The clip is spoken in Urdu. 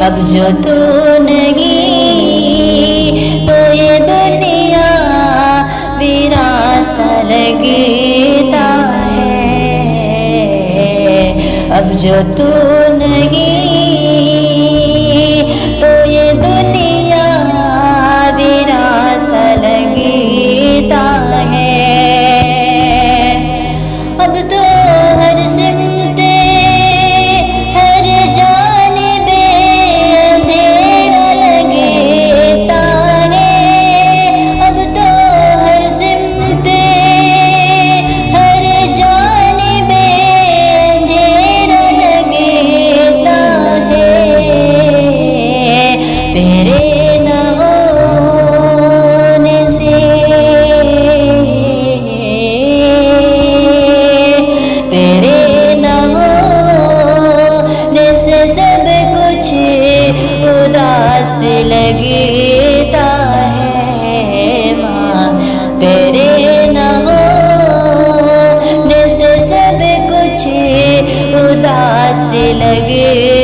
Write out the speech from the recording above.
اب جو تو نہیں تو یہ دنیا ویران سا لگتا ہے، اب جو تو نہیں تو یہ دنیا ویران سا لگتا ہے۔ اب تو ہر سمت ہر جانب اندھیرا لگتا ہے، اب تو ہر سمت ہر جانب اندھیرا لگتا ہے۔ تیرے نہ ہونے سے، تیرے نہ ہونے سے سب کچھ اداس لگتا ہے ماں، تیرے نہ ہونے سے سب کچھ اداس لگتا ہے۔